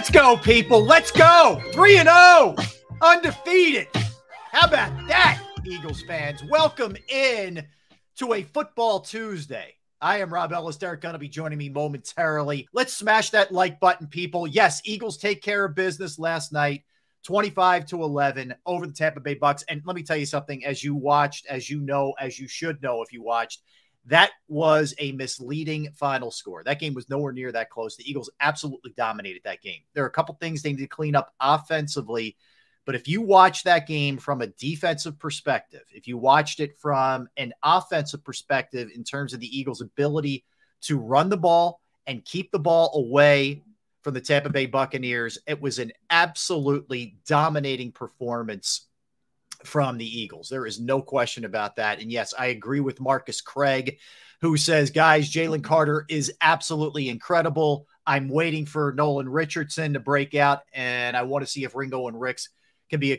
Let's go, people. Let's go. 3-0. Undefeated. How about that, Eagles fans? Welcome in to a Football Tuesday. I am Rob Ellis. Derek going to be joining me momentarily. Let's smash that like button, people. Yes, Eagles take care of business last night, 25-11 over the Tampa Bay Bucks. And let me tell you something, as you watched, as you know, as you should know if you watched, that was a misleading final score. That game was nowhere near that close. The Eagles absolutely dominated that game. There are a couple things they need to clean up offensively, but if you watch that game from a defensive perspective, if you watched it from an offensive perspective in terms of the Eagles' ability to run the ball and keep the ball away from the Tampa Bay Buccaneers, it was an absolutely dominating performance from the Eagles. There is no question about that. And yes, I agree with Marcus Craig, who says, guys, Jalen Carter is absolutely incredible. I'm waiting for Nolan Richardson to break out, and I want to see if Ringo and Ricks can be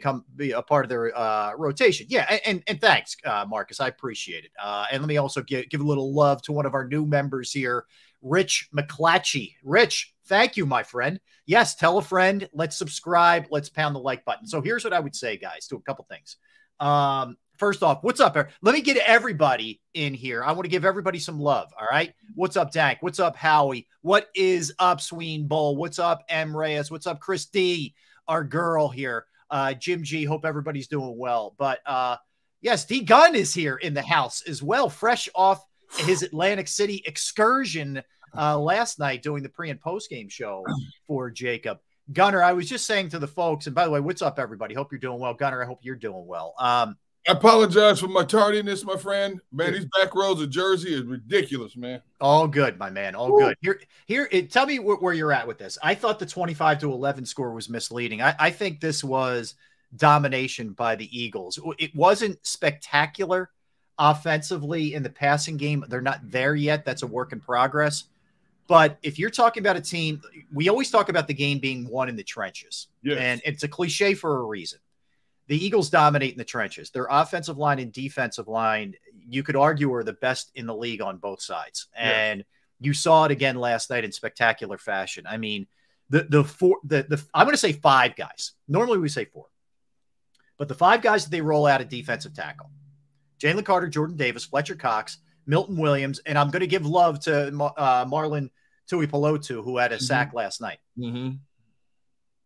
a part of their rotation. Yeah, and thanks, Marcus. I appreciate it. And let me also give a little love to one of our new members here, Rich McClatchy. Rich, thank you, my friend. Yes, tell a friend. Let's subscribe. Let's pound the like button. So here's what I would say, guys, to a couple things. First off, what's up, Eric? Let me get everybody in here. I want to give everybody some love, all right? What's up, Dank? What's up, Howie? What is up, Sween Bull? What's up, M. Reyes? What's up, Chris D., our girl here? Jim G., hope everybody's doing well. But, yes, D. Gunn is here in the house as well, fresh off his Atlantic City excursion last night doing the pre- and post-game show for JAKIB. Gunner, I was just saying to the folks, and by the way, what's up, everybody? Hope you're doing well. Gunner, I hope you're doing well. I apologize for my tardiness, my friend. Man, these back rows of Jersey is ridiculous, man. All good, my man. All good. Tell me where you're at with this. I thought the 25-11 score was misleading. I think this was domination by the Eagles. It wasn't spectacular offensively in the passing game. They're not there yet. That's a work in progress. But if you're talking about a team, we always talk about the game being won in the trenches. Yes. And it's a cliche for a reason. The Eagles dominate in the trenches. Their offensive line and defensive line, you could argue, are the best in the league on both sides. And you saw it again last night in spectacular fashion. I mean, I'm going to say five guys. Normally we say four. But the five guys that they roll out at defensive tackle, Jalen Carter, Jordan Davis, Fletcher Cox, Milton Williams, and I'm going to give love to Marlon Tuipulotu, who had a sack last night.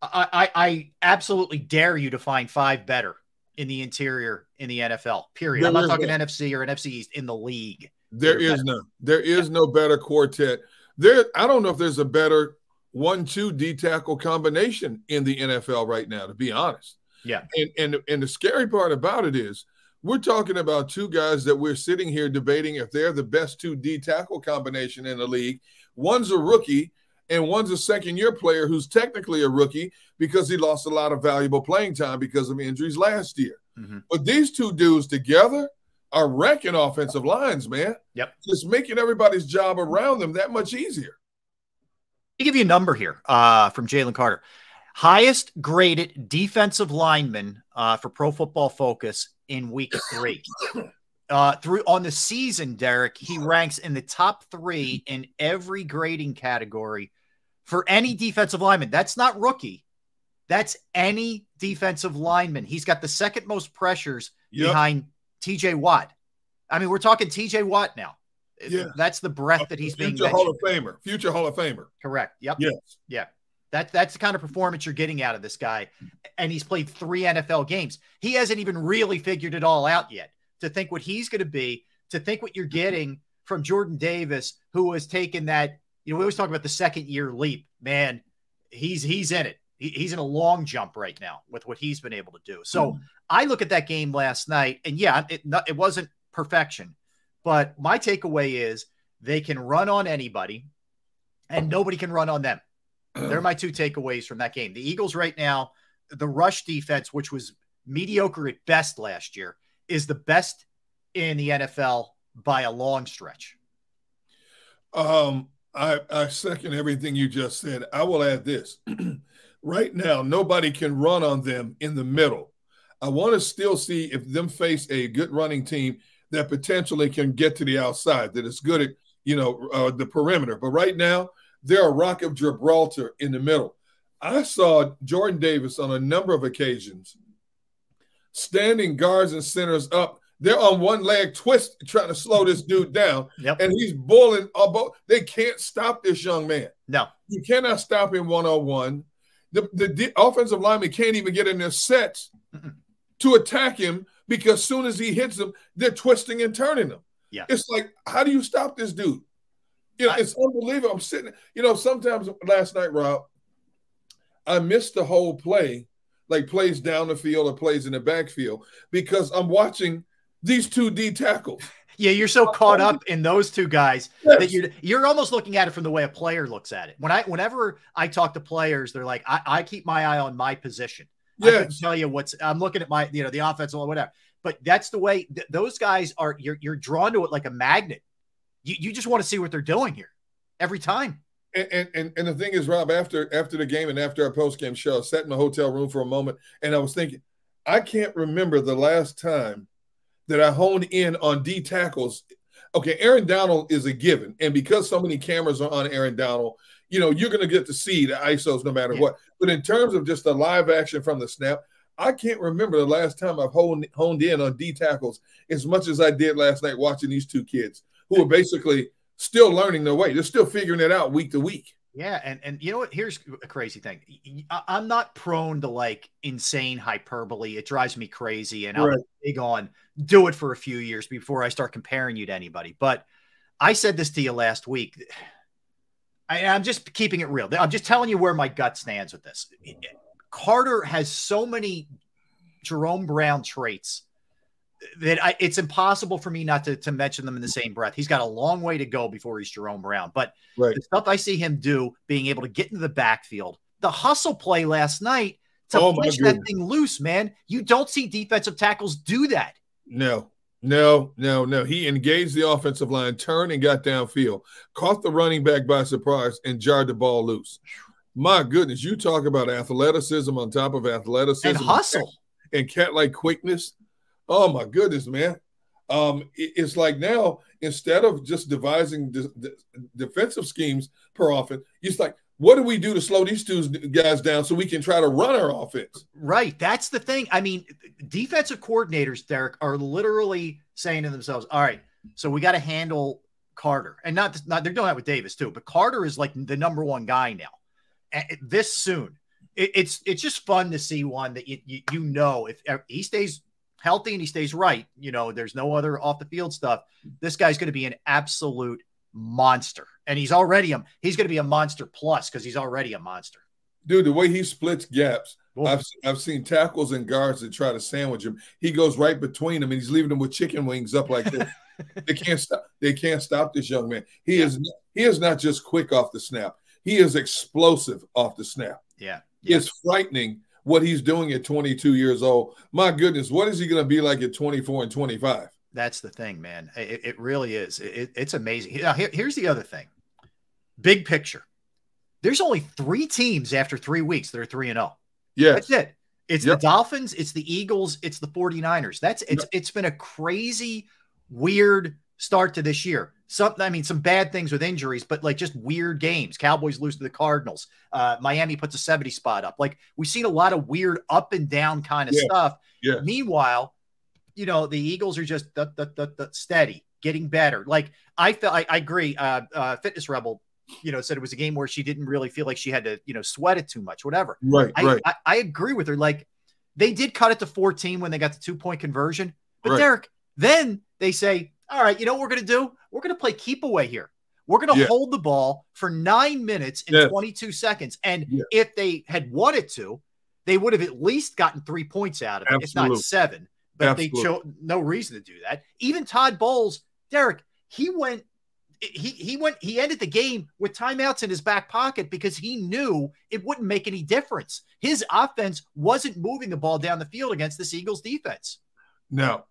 I absolutely dare you to find five better in the interior in the NFL, period. I'm not talking NFC or NFC East, in the league. There is no better quartet. I don't know if there's a better 1-2 D tackle combination in the NFL right now, to be honest. Yeah. And the scary part about it is we're talking about two guys that we're sitting here debating if they're the best 2 D tackle combination in the league. One's a rookie, and one's a second-year player who's technically a rookie because he lost a lot of valuable playing time because of injuries last year. But these two dudes together are wrecking offensive lines, man. Yep. Just making everybody's job around them that much easier. Let me give you a number here from Jalen Carter. Highest graded defensive lineman for Pro Football Focus in week 3. Through on the season, Derek, he ranks in the top 3 in every grading category for any defensive lineman. That's not rookie. That's any defensive lineman. He's got the second most pressures behind TJ Watt. I mean, we're talking TJ Watt now. Yeah. That's the breadth that he's being Future Hall of Famer. Future Hall of Famer. Correct. Yep. Yes. Yeah. That's the kind of performance you're getting out of this guy. And he's played 3 NFL games. He hasn't even really figured it all out yet. To think what he's going to be, to think what you're getting from Jordan Davis, who has taken that, we always talk about the second-year leap. Man, he's in it. He's in a long jump right now with what he's been able to do. So I look at that game last night, and yeah, it wasn't perfection, but my takeaway is they can run on anybody, and nobody can run on them. They're my 2 takeaways from that game. The Eagles right now, the rush defense, which was mediocre at best last year, is the best in the NFL by a long stretch. I second everything you just said. I will add this. Right now, nobody can run on them in the middle. I want to still see if them face a good running team that potentially can get to the outside, that is good at, the perimeter. But right now, they're a rock of Gibraltar in the middle. I saw Jordan Davis on a number of occasions standing guards and centers up. They're on one leg twist trying to slow this dude down, and he's bullying both. They can't stop this young man. No. You cannot stop him one-on-one. The offensive lineman can't even get in their sets to attack him because as soon as he hits them, they're twisting and turning them. Yeah. It's like, how do you stop this dude? You know, it's unbelievable. I'm sitting, you know, sometimes last night, Rob, I missed the whole play, like plays down the field or plays in the backfield, because I'm watching these two D tackles. Yeah, you're so caught up in those two guys that you're almost looking at it from the way a player looks at it. Whenever I talk to players, they're like, I keep my eye on my position. Yes. I can tell you I'm looking at my, you know, the offense or whatever. But that's the way those guys are. You're drawn to it like a magnet. You just want to see what they're doing here every time. And the thing is, Rob, after the game and after our post-game show, I sat in my hotel room for a moment, and I was thinking, I can't remember the last time that I honed in on D tackles. Okay, Aaron Donald is a given, and because so many cameras are on Aaron Donald, you know, you're going to get to see the ISOs no matter what. But in terms of just the live action from the snap, I can't remember the last time I've honed in on D tackles as much as I did last night watching these two kids who are basically still learning their way. They're still figuring it out week to week. Yeah, and you know what? Here's a crazy thing. I'm not prone to like insane hyperbole. It drives me crazy, and I'm big on do it for a few years before I start comparing you to anybody. But I said this to you last week. I'm just keeping it real. I'm just telling you where my gut stands with this. Carter has so many Jerome Brown traits that it's impossible for me not to mention them in the same breath. He's got a long way to go before he's Jerome Brown. But the stuff I see him do, being able to get into the backfield, the hustle play last night to push that thing loose, man. You don't see defensive tackles do that. No. He engaged the offensive line, turned and got downfield, caught the running back by surprise, and jarred the ball loose. My goodness, you talk about athleticism on top of athleticism. And hustle. And cat-like quickness. Oh, my goodness, man. It's like now, instead of just devising defensive schemes per often, it's like, what do we do to slow these two guys down so we can try to run our offense? Right. That's the thing. I mean, defensive coordinators, Derek, are literally saying to themselves, all right, so we got to handle Carter. And not they're doing that with Davis too, but Carter is like the #1 guy now. This soon. It's just fun to see one that you know if he stays healthy and he stays right, you know, there's no other off the field stuff. This guy's going to be an absolute monster. And he's going to be a monster plus because he's already a monster. Dude, the way he splits gaps, I've seen tackles and guards that try to sandwich him. He goes right between them and he's leaving them with chicken wings up like this. They can't stop this young man. He is not just quick off the snap. He is explosive off the snap. Yeah. It's frightening what he's doing at 22 years old. My goodness, what is he going to be like at 24 and 25? That's the thing, man. It really is. It's amazing. Now, here's the other thing. Big picture. There's only 3 teams after 3 weeks that are 3-0. Yeah. That's it. It's the Dolphins, it's the Eagles, it's the 49ers. It's been a crazy, weird start to this year. Some bad things with injuries, but like just weird games. Cowboys lose to the Cardinals. Miami puts a 70 spot up. Like we've seen a lot of weird up and down kind of stuff. Yeah. Meanwhile, you know, the Eagles are just steady, getting better. Like I agree. Fitness Rebel, you know, said it was a game where she didn't really feel like she had to, you know, sweat it too much, whatever. Right. I agree with her. Like they did cut it to 14 when they got the 2-point conversion. But Derek, then they say, all right, you know what we're going to do? We're going to play keep away here. We're going to hold the ball for 9 minutes and 22 seconds. And if they had wanted to, they would have at least gotten 3 points out of it, if not 7. But they chose no reason to do that. Even Todd Bowles, Derek, he ended the game with timeouts in his back pocket because he knew it wouldn't make any difference. His offense wasn't moving the ball down the field against this Eagles defense. Now,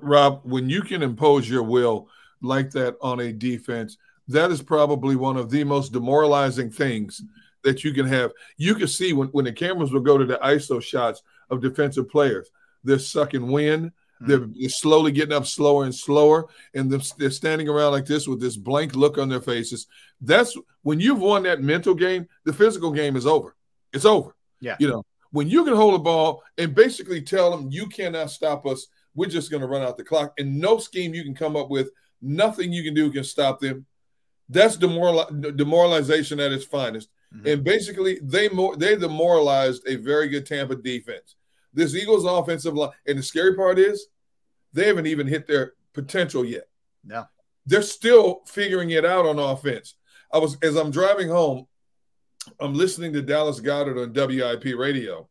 Rob, when you can impose your will like that on a defense, that is probably one of the most demoralizing things that you can have. You can see when the cameras will go to the ISO shots of defensive players, they're sucking wind. They're slowly getting up slower and slower, and they're standing around like this with this blank look on their faces. That's when you've won that mental game, the physical game is over. It's over. Yeah. You know, when you can hold the ball and basically tell them you cannot stop us, we're just going to run out the clock, and no scheme you can come up with, nothing you can do can stop them. That's demoralization at its finest. Mm-hmm. And basically, they demoralized a very good Tampa defense. This Eagles offensive line, and the scary part is they haven't even hit their potential yet. No. They're still figuring it out on offense. As I'm driving home, I'm listening to Dallas Goedert on WIP radio.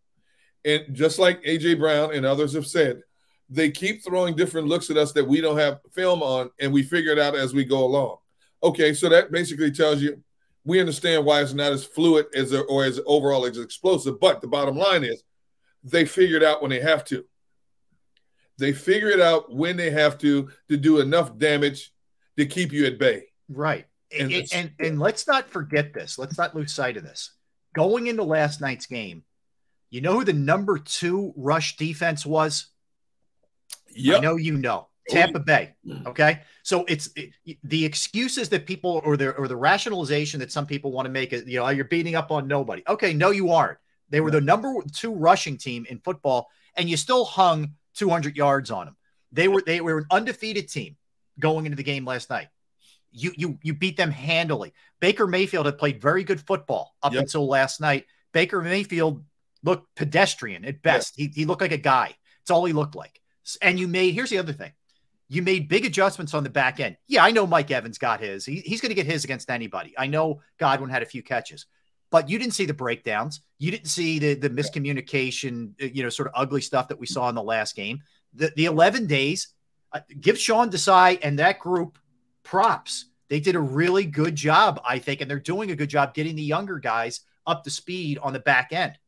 And just like A.J. Brown and others have said, they keep throwing different looks at us that we don't have film on, and we figure it out as we go along. Okay, so that basically tells you we understand why it's not as fluid or as overall as explosive. But the bottom line is they figure it out when they have to. They figure it out when they have to do enough damage to keep you at bay. Right. And let's not forget this. Let's not lose sight of this. Going into last night's game, you know who the number 2 rush defense was? Yep. I know you know. Tampa Bay. Okay. So it's the excuses that people or the rationalization that some people want to make is, you're beating up on nobody. Okay. No, you aren't. They were the number 2 rushing team in football, and you still hung 200 yards on them. They were an undefeated team going into the game last night. You beat them handily. Baker Mayfield had played very good football up until last night. Baker Mayfield looked pedestrian at best. Yeah. He looked like a guy. It's all he looked like. And here's the other thing. You made big adjustments on the back end. Yeah, I know Mike Evans got his. He's going to get his against anybody. I know Godwin had a few catches, but you didn't see the breakdowns. You didn't see the miscommunication, sort of ugly stuff that we saw in the last game. The 11 days, give Sean Desai and that group props. They did a really good job, I think, and they're doing a good job getting the younger guys up to speed on the back end.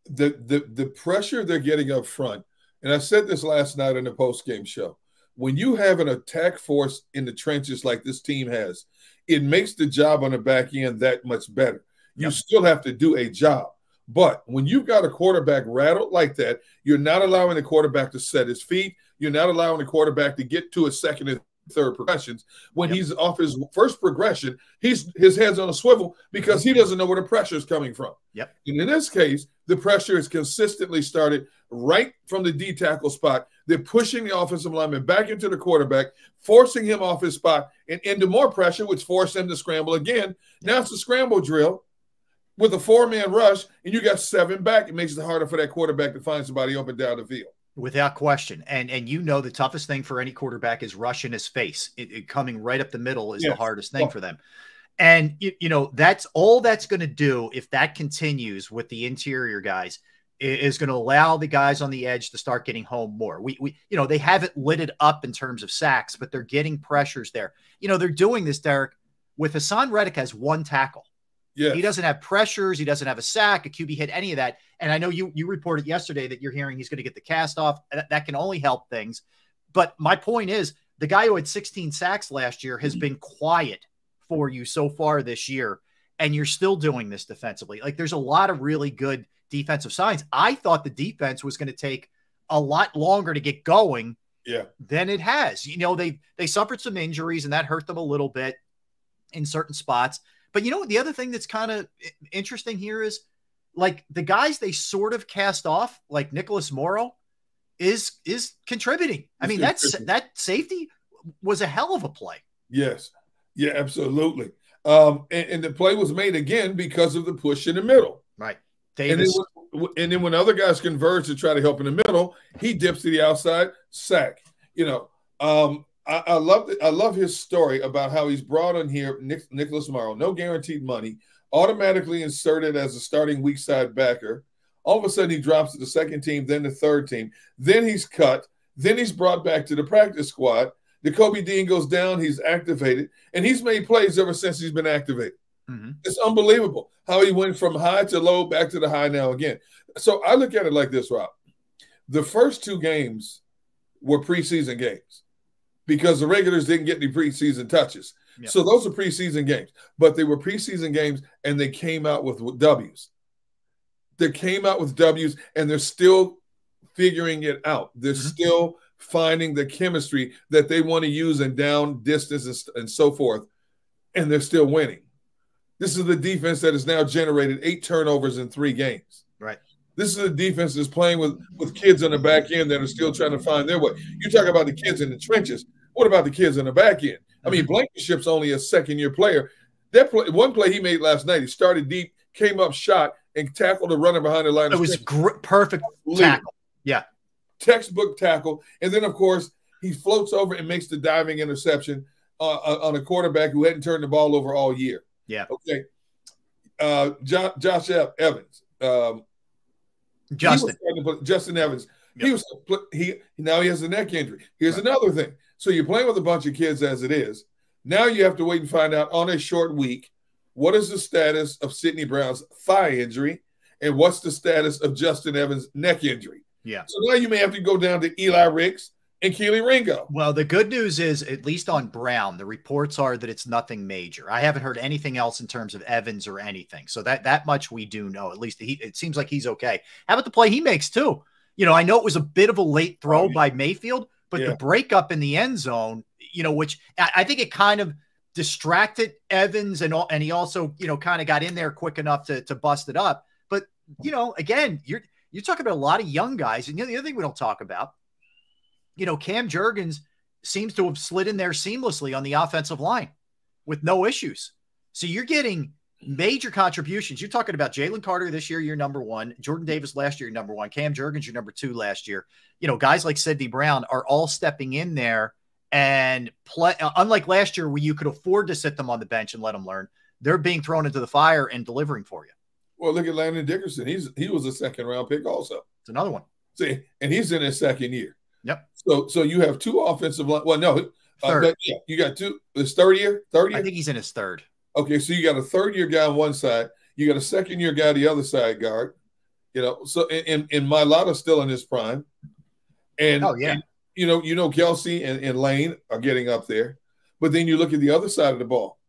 The pressure they're getting up front, and I said this last night in the post-game show, when you have an attack force in the trenches like this team has, it makes the job on the back end that much better. You still have to do a job. But when you've got a quarterback rattled like that, you're not allowing the quarterback to set his feet. You're not allowing the quarterback to get to his second and third progressions. When he's off his first progression, his head's on a swivel because he doesn't know where the pressure is coming from. Yep. And in this case, the pressure is consistently started right from the D tackle spot. They're pushing the offensive lineman back into the quarterback, forcing him off his spot and into more pressure, which forced him to scramble again. Now it's a scramble drill with a 4-man rush, and you got 7 back. It makes it harder for that quarterback to find somebody open down the field. Without question. And the toughest thing for any quarterback is rushing his face. It coming right up the middle is the hardest thing for them. And, that's all that's going to do if that continues with the interior guys is going to allow the guys on the edge to start getting home more. They haven't lit it up in terms of sacks, but they're getting pressures there. They're doing this, Derek, with Hassan Reddick has 1 tackle. Yeah. He doesn't have pressures. He doesn't have a sack, a QB hit, any of that. And I know you reported yesterday that you're hearing he's going to get the cast off. That can only help things. But my point is the guy who had 16 sacks last year has been quiet for you so far this year, and you're still doing this defensively. Like, there's a lot of really good defensive signs. I thought the defense was going to take a lot longer to get going than it has. They suffered some injuries, and that hurt them a little bit in certain spots. But the other thing that's kind of interesting here is, like, the guys they sort of cast off, like Nicholas Morrow, is contributing. I mean, that safety was a hell of a play. Yes. Yeah, absolutely. And the play was made again because of the push in the middle. Right. Davis. And then when other guys converge to try to help in the middle, he dips to the outside, sack. I love his story about how he's brought on here, Nicholas Morrow, no guaranteed money, automatically inserted as a starting weak side backer. All of a sudden, he drops to the second team, then the third team. Then he's cut. Then he's brought back to the practice squad. Jacoby Dean goes down. He's activated. And he's made plays ever since he's been activated. Mm-hmm. It's unbelievable how he went from high to low, back to the high now again. So I look at it like this, Rob. The first 2 games were preseason games because the regulars didn't get any preseason touches. Yep. So those are preseason games. But they were preseason games, and they came out with W's. They came out with W's, and they're still figuring it out. They're still finding the chemistry that they want to use in down distance and so forth, and they're still winning. This is the defense that has now generated 8 turnovers in 3 games. Right. This is the defense that's playing with kids on the back end that are still trying to find their way. You talk about the kids in the trenches. What about the kids in the back end? I mean, Blankenship's only a second-year player. One play he made last night, he started deep, came up, shot, and tackled a runner behind the line. It was perfect tackle. Yeah. Textbook tackle. And then, of course, he floats over and makes the diving interception on a quarterback who hadn't turned the ball over all year. Yeah. Okay. Josh Evans. Justin Evans. Yep. Now he has a neck injury. Here's another thing. So you're playing with a bunch of kids as it is. Now you have to wait and find out on a short week, what is the status of Sidney Brown's thigh injury and what's the status of Justin Evans' neck injury? Yeah. So now you may have to go down to Eli Ricks and Keely Ringo. Well, the good news is, at least on Brown, the reports are that it's nothing major. I haven't heard anything else in terms of Evans or anything. So that much we do know. At least it seems like he's okay. How about the play he makes too? You know, I know it was a bit of a late throw by Mayfield, but the breakup in the end zone, you know, which I think it kind of distracted Evans, and he also, you know, kind of got in there quick enough to bust it up. But, you know, again, you're talking about a lot of young guys. And the other thing we don't talk about, you know, Cam Jurgens seems to have slid in there seamlessly on the offensive line with no issues. So you're getting major contributions. You're talking about Jalen Carter this year, you're number 1. Jordan Davis last year, number 1. Cam Jurgens, you're number 2 last year. You know, guys like Sidney Brown are all stepping in there and play. Unlike last year where you could afford to sit them on the bench and let them learn, they're being thrown into the fire and delivering for you. Well, look at Landon Dickerson. He was a second-round pick also. It's another one. See, and he's in his second year. Yep. So you have 2 offensive line. Well, no, third. You got 2. His third year. I think he's in his third. Okay, so you got a third-year guy on one side. You got a second-year guy the other side guard. You know, so and Mailata's still in his prime. And you know, Kelsey and Lane are getting up there. But then you look at the other side of the ball.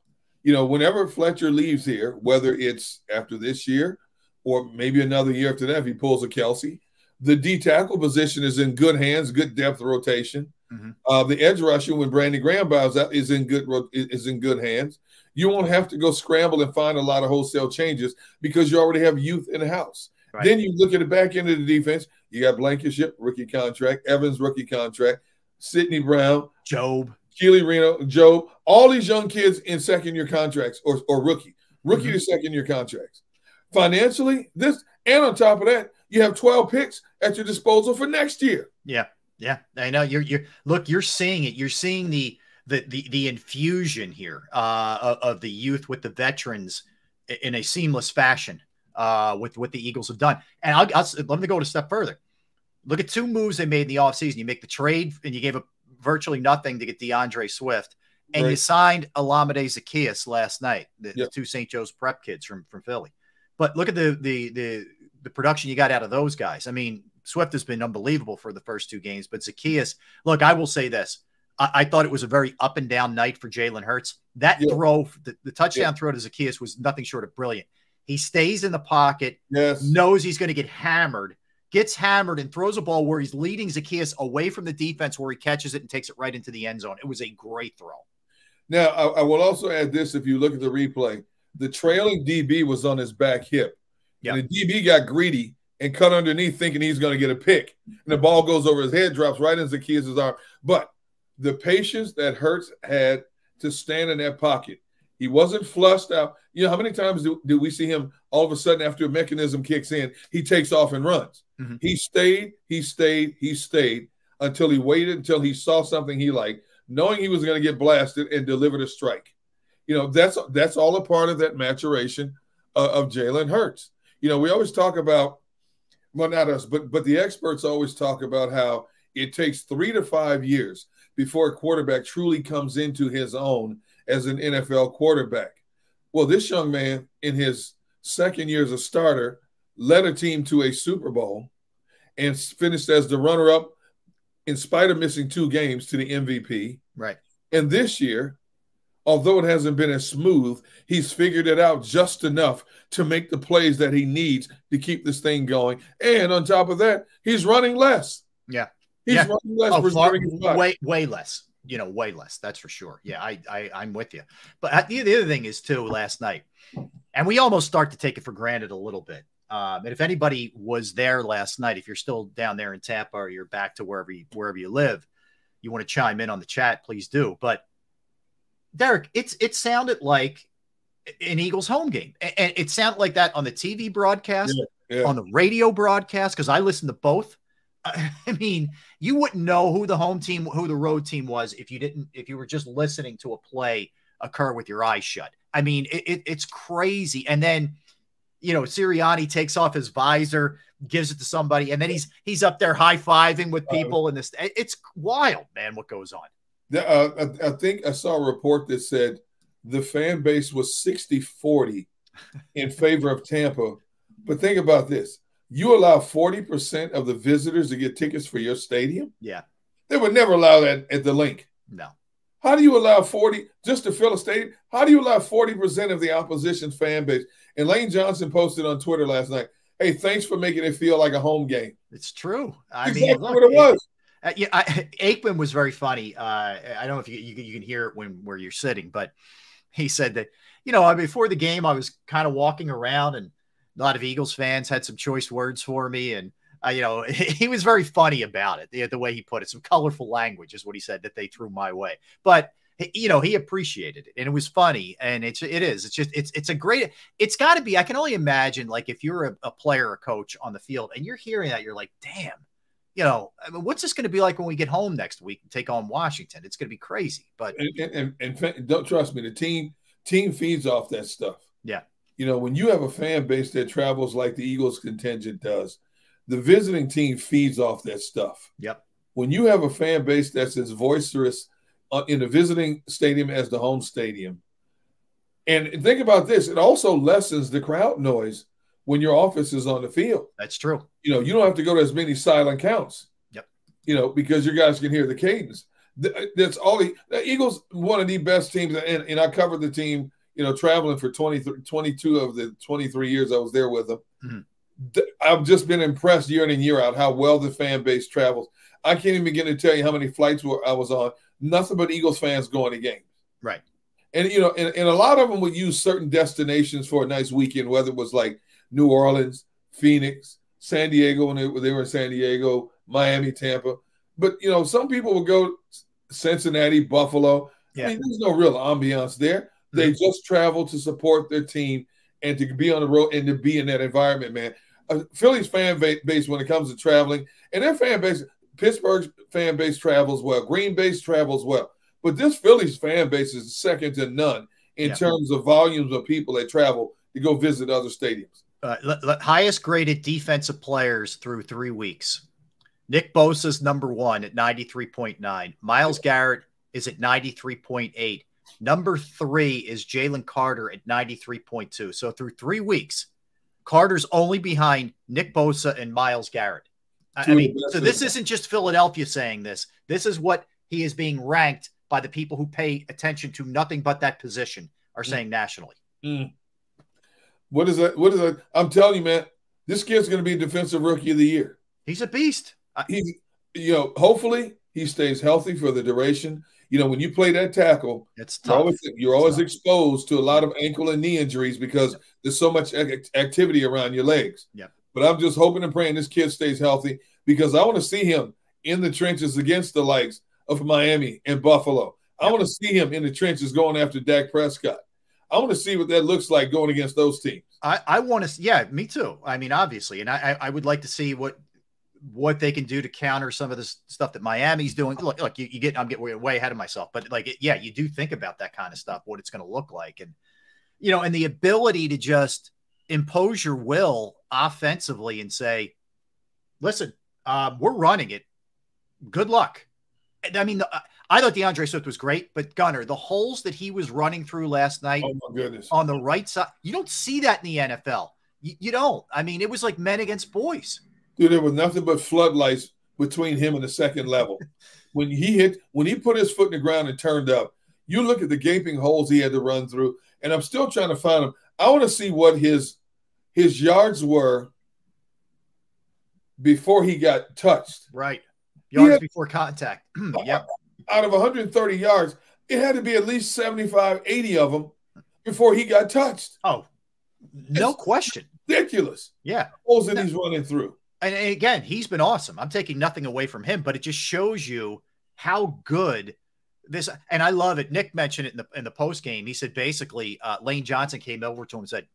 You know, whenever Fletcher leaves here, whether it's after this year or maybe another year after that, if he pulls a Kelsey, the D tackle position is in good hands, good depth rotation. The edge rusher, when Brandon Graham bows out, is in good hands. You won't have to go scramble and find a lot of wholesale changes because you already have youth in the house. Right. Then you look at the back end of the defense. You got Blankenship, rookie contract, Evans, rookie contract, Sidney Brown, Job, Keely Reno, Joe, all these young kids in second-year contracts or rookie to second-year contracts. Financially, and on top of that, you have 12 picks at your disposal for next year. Yeah, I know. You're seeing it. You're seeing the infusion here of the youth with the veterans in a seamless fashion with what the Eagles have done. And let me go a step further. Look at 2 moves they made in the offseason. You make the trade and you gave up virtually nothing to get DeAndre Swift. And you signed Olamide Zaccheaus last night, the 2 St. Joe's prep kids from Philly. But look at the production you got out of those guys. I mean, Swift has been unbelievable for the first 2 games, but Zaccheaus, look, I will say this. I thought it was a very up and down night for Jalen Hurts. That throw, the touchdown throw to Zaccheaus was nothing short of brilliant. He stays in the pocket, knows he's going to get hammered, gets hammered, and throws a ball where he's leading Zaccheaus away from the defense where he catches it and takes it right into the end zone. It was a great throw. Now, I will also add this. If you look at the replay, the trailing DB was on his back hip. Yep. And the DB got greedy and cut underneath thinking he's going to get a pick. And the ball goes over his head, drops right in Zaccheaus' arm. But the patience that Hurts had to stand in that pocket, he wasn't flushed out. You know, how many times do we see him all of a sudden after a mechanism kicks in, he takes off and runs? He stayed until he waited until he saw something he liked, knowing he was going to get blasted and delivered a strike. You know, that's all a part of that maturation of Jalen Hurts. You know, we always talk about, well, not us, but the experts always talk about how it takes 3 to 5 years before a quarterback truly comes into his own as an NFL quarterback. Well, this young man in his second year as a starter led a team to a Super Bowl and finished as the runner-up in spite of missing 2 games to the MVP. Right. And this year, although it hasn't been as smooth, he's figured it out just enough to make the plays that he needs to keep this thing going. And on top of that, he's running less. Yeah. He's running less. Way less. way less. That's for sure. Yeah, I'm with you. But the other thing is too, last night, and we almost start to take it for granted a little bit. And if anybody was there last night, if you're still down there in Tampa or you're back to wherever you live, you want to chime in on the chat, please do. But Derek, it sounded like an Eagles home game, and it sounded like that on the TV broadcast, on the radio broadcast, because I listened to both. I mean, you wouldn't know who the home team, who the road team was if you were just listening to a play occur with your eyes shut. I mean, it's crazy. And then, Sirianni takes off his visor, gives it to somebody, and then he's up there high-fiving with people, and it's wild, man, what goes on. I think I saw a report that said the fan base was 60-40 in favor of Tampa. But think about this. You allow 40% of the visitors to get tickets for your stadium? Yeah. They would never allow that at the Link. No. How do you allow 40 just to fill a stadium? How do you allow 40% of the opposition's fan base? And Lane Johnson posted on Twitter last night, hey, thanks for making it feel like a home game. It's true. Exactly what it was. Aikman was very funny. I don't know if you can hear it where you're sitting, but he said that, before the game, I was kind of walking around, and a lot of Eagles fans had some choice words for me. And, he was very funny about it. The way he put it, some colorful language is what he said that they threw my way. But, he appreciated it, and it was funny. And it's a great, it's got to be, I can only imagine, like, if you're a player or coach on the field and you're hearing that, you're like, damn, I mean, what's this going to be like when we get home next week and take on Washington? It's going to be crazy. But and don't trust me, the team feeds off that stuff. Yeah. When you have a fan base that travels like the Eagles contingent does, the visiting team feeds off that stuff. Yep. When you have a fan base that's as boisterous in the visiting stadium as the home stadium, and think about this, it also lessens the crowd noise when your offense is on the field. That's true. You don't have to go to as many silent counts. Yep. Because your guys can hear the cadence. That's all the Eagles, one of the best teams, and I covered the team, traveling for 22 of the 23 years I was there with them. Mm-hmm. I've just been impressed year in and year out how well the fan base travels. I can't even begin to tell you how many flights I was on. Nothing but Eagles fans going to games. Right. And, and a lot of them would use certain destinations for a nice weekend, whether it was like New Orleans, Phoenix, San Diego when they were in San Diego, Miami, Tampa. But, some people will go Cincinnati, Buffalo. Yeah. I mean, there's no real ambiance there. They just travel to support their team and to be on the road and to be in that environment, man. Philly's fan base when it comes to traveling, and their fan base, Pittsburgh's fan base travels well. Green Bay's travels well. But this Philly's fan base is second to none in terms of volumes of people that travel to go visit other stadiums. Highest graded defensive players through 3 weeks. Nick Bosa's number 1 at 93.9. Myles Garrett is at 93.8. Number 3 is Jalen Carter at 93.2. So through 3 weeks, Carter's only behind Nick Bosa and Myles Garrett. I mean, so this isn't just Philadelphia saying this. This is what he is being ranked by the people who pay attention to nothing but that position are saying nationally. What is that? I'm telling you, man, this kid's going to be Defensive Rookie of the Year. He's a beast. He's, hopefully he stays healthy for the duration. When you play that tackle, it's tough. You're always exposed to a lot of ankle and knee injuries because there's so much activity around your legs. Yeah. But I'm just hoping and praying this kid stays healthy because I want to see him in the trenches against the likes of Miami and Buffalo. I want to see him in the trenches going after Dak Prescott. I want to see what that looks like going against those teams. I want to – yeah, me too. I mean, obviously. And I would like to see what they can do to counter some of this stuff that Miami's doing. Look, I'm getting way ahead of myself. But, you do think about that kind of stuff, what it's going to look like. And, and the ability to just impose your will offensively and say, listen, we're running it. Good luck. I mean, I thought DeAndre Swift was great, but Gunnar, the holes that he was running through last night on the right side, you don't see that in the NFL. You don't. I mean, it was like men against boys. Dude, there was nothing but floodlights between him and the second level. When he put his foot in the ground and turned up, you look at the gaping holes he had to run through, and I'm still trying to find him. I want to see what his yards were before he got touched. Right. Yards before contact. Yep. out of 130 yards, it had to be at least 75, 80 of them before he got touched. Oh, no question. Ridiculous. Yeah. Holes that he's running through. And again, he's been awesome. I'm taking nothing away from him, but it just shows you how good this. And I love it. Nick mentioned it in the post game. He said basically, Lane Johnson came over to him and said,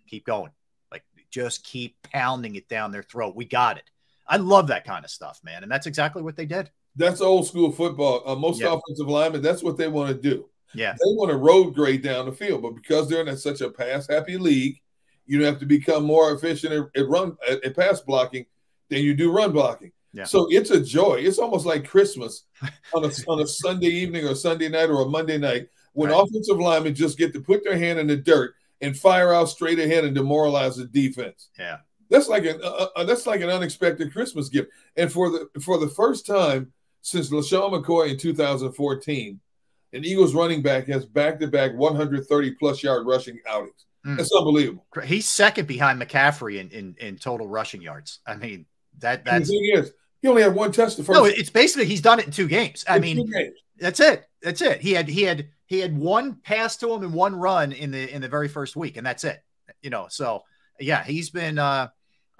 "Keep going, like just keep pounding it down their throat. We got it." I love that kind of stuff, man, and that's exactly what they did. That's old school football. Most offensive linemen, that's what they want to do. Yeah, they want to road grade down the field, but because they're in such a pass happy league, you have to become more efficient at pass blocking than you do run blocking. Yeah. So it's a joy. It's almost like Christmas on a Sunday evening or Sunday night or a Monday night when offensive linemen just get to put their hand in the dirt and fire out straight ahead and demoralize the defense. Yeah, that's like an unexpected Christmas gift. And for the first time since LaShawn McCoy in 2014, an Eagles running back has back-to-back 130-plus yard rushing outings. That's unbelievable. He's second behind McCaffrey in total rushing yards. I mean, that's the thing is, he only had one touch the first. No, it's basically he's done it in 2 games. I mean, that's it. That's it. He had one pass to him and one run in the very first week, and that's it. You know, so yeah, he's been. I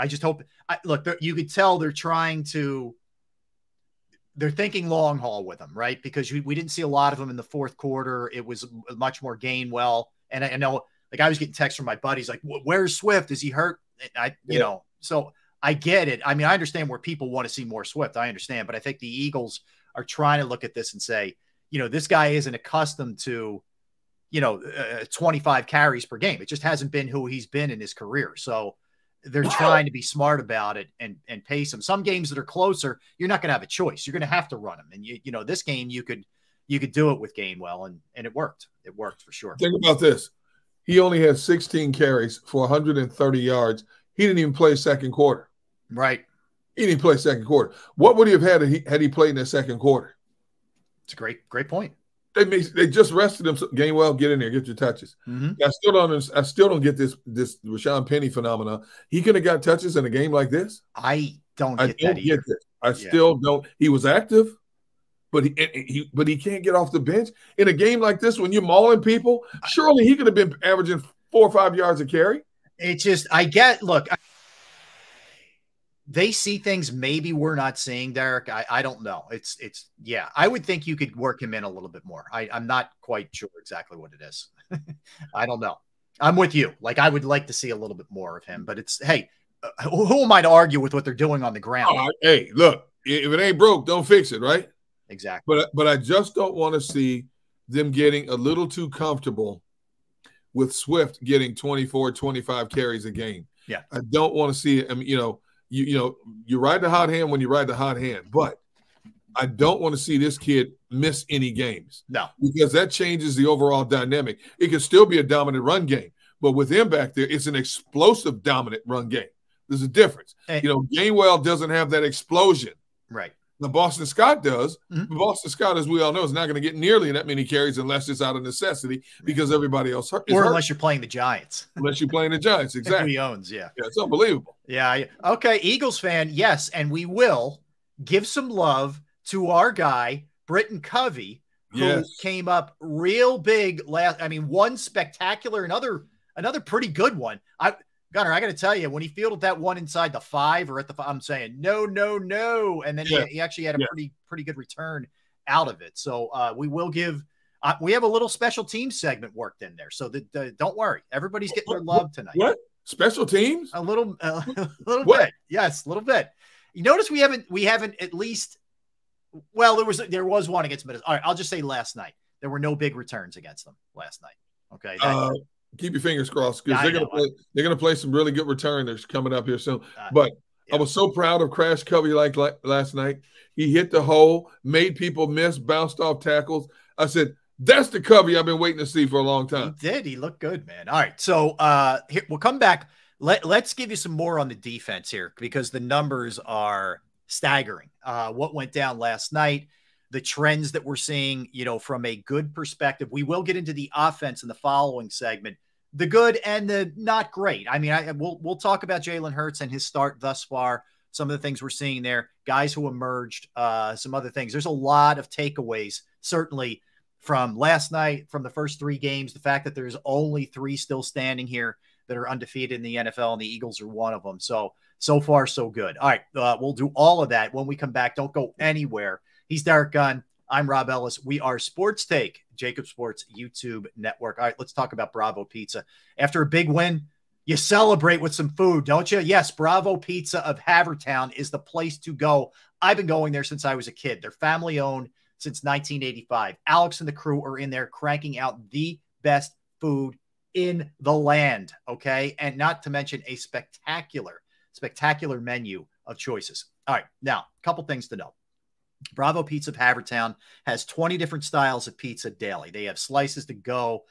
just hope. Look, you could tell they're thinking long haul with him, right? Because we didn't see a lot of him in the fourth quarter. It was much more Gainwell, and I know. Like I was getting texts from my buddies, like, "Where's Swift? Is he hurt?" You know, so I get it. I mean, I understand where people want to see more Swift. I understand, but I think the Eagles are trying to look at this and say, you know, this guy isn't accustomed to, 25 carries per game. It just hasn't been who he's been in his career. So they're trying to be smart about it and pace him. Some games that are closer, you're not going to have a choice. You're going to have to run him. And this game you could do it with Gainwell, and it worked. It worked for sure. Think about this. He only had 16 carries for 130 yards. He didn't even play second quarter. Right. He didn't play second quarter. What would he have had had he played in the second quarter? It's a great point. They just rested him. Gainwell, get in there, get your touches. Mm-hmm. I still don't get this Rashawn Penny phenomenon. He could have got touches in a game like this. I don't get this. I still don't. He was active. But he can't get off the bench in a game like this when you're mauling people. Surely he could have been averaging 4 or 5 yards a carry. It's just they see things maybe we're not seeing, Derek. I don't know. Yeah. I would think you could work him in a little bit more. I'm not quite sure exactly what it is. I don't know. I'm with you. Like I would like to see a little bit more of him, but who am I to argue with what they're doing on the ground? Hey, look, if it ain't broke, don't fix it, right? Exactly. But I just don't want to see them getting a little too comfortable with Swift getting 24, 25 carries a game. Yeah. I don't want to see it. I mean, you ride the hot hand when you ride the hot hand, but I don't want to see this kid miss any games. No. Because that changes the overall dynamic. It can still be a dominant run game, but with him back there, it's an explosive dominant run game. There's a difference. Hey. Gainwell doesn't have that explosion. Right. Now, Boston Scott does. Mm-hmm. Boston Scott, as we all know, is not going to get nearly that many carries unless it's out of necessity because everybody else is hurt. Unless you're playing the Giants. Unless you're playing the Giants, exactly. Who he owns, yeah. Yeah, it's unbelievable. Yeah. Okay, Eagles fan, yes, and we will give some love to our guy, Britton Covey, who came up real big one spectacular, another pretty good one. Gunnar, I got to tell you, when he fielded that one inside the 5 or at the 5, I'm saying no, and then he actually had a pretty good return out of it. So we will give. We have a little special team segment worked in there, so don't worry, everybody's getting their love tonight. What special teams? A little bit, yes, a little bit. You notice we haven't at least. Well, there was one against Minnesota. All right, I'll just say last night there were no big returns against them last night. Okay. Keep your fingers crossed because they're gonna play some really good returners coming up here soon. But I was so proud of Crash Covey like last night. He hit the hole, made people miss, bounced off tackles. I said, that's the Covey I've been waiting to see for a long time. He did. He looked good, man. All right. So here, we'll come back. Let's give you some more on the defense here because the numbers are staggering. What went down last night, the trends that we're seeing, from a good perspective. We will get into the offense in the following segment, the good and the not great. I mean, we'll talk about Jalen Hurts and his start thus far. some of the things we're seeing there, guys who emerged, some other things. There's a lot of takeaways, certainly from last night, from the first 3 games, the fact that there's only 3 still standing here that are undefeated in the NFL, and the Eagles are one of them. So far, so good. All right, we'll do all of that when we come back. Don't go anywhere. He's Derek Gunn. I'm Rob Ellis. We are Sports Take, JAKIB Sports YouTube Network. All right, let's talk about Bravo Pizza. After a big win, you celebrate with some food, don't you? Yes, Bravo Pizza of Havertown is the place to go. I've been going there since I was a kid. They're family-owned since 1985. Alex and the crew are in there cranking out the best food in the land, okay? And not to mention a spectacular menu of choices. All right, now, a couple things to know. Bravo Pizza of Havertown has 20 different styles of pizza daily. They have slices to go.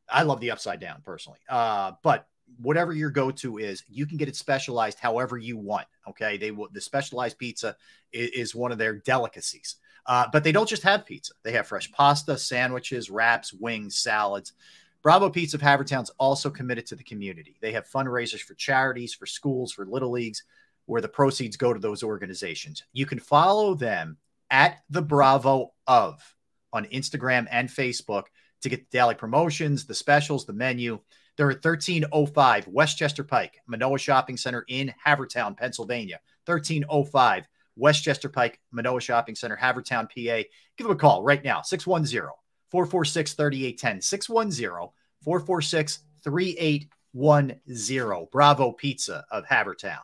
I love the upside down personally. But whatever your go-to is, you can get it specialized however you want, okay? The specialized pizza is one of their delicacies. But they don't just have pizza. They have fresh pasta, sandwiches, wraps, wings, salads. Bravo Pizza of Havertown's also committed to the community. They have fundraisers for charities, for schools, for little leagues, where the proceeds go to those organizations. You can follow them at the Bravo of on Instagram and Facebook to get the daily promotions, the specials, the menu. They're at 1305 Westchester Pike, Manoa Shopping Center in Havertown, Pennsylvania. 1305 Westchester Pike, Manoa Shopping Center, Havertown, PA. Give them a call right now, 610-446-3810, 610-446-3810. Bravo Pizza of Havertown.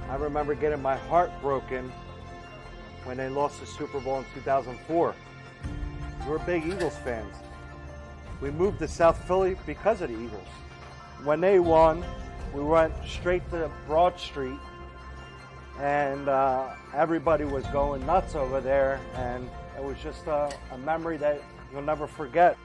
I remember getting my heart broken when they lost the Super Bowl in 2004. We were big Eagles fans. We moved to South Philly because of the Eagles. When they won, we went straight to Broad Street, and everybody was going nuts over there, and it was just a memory that you'll never forget.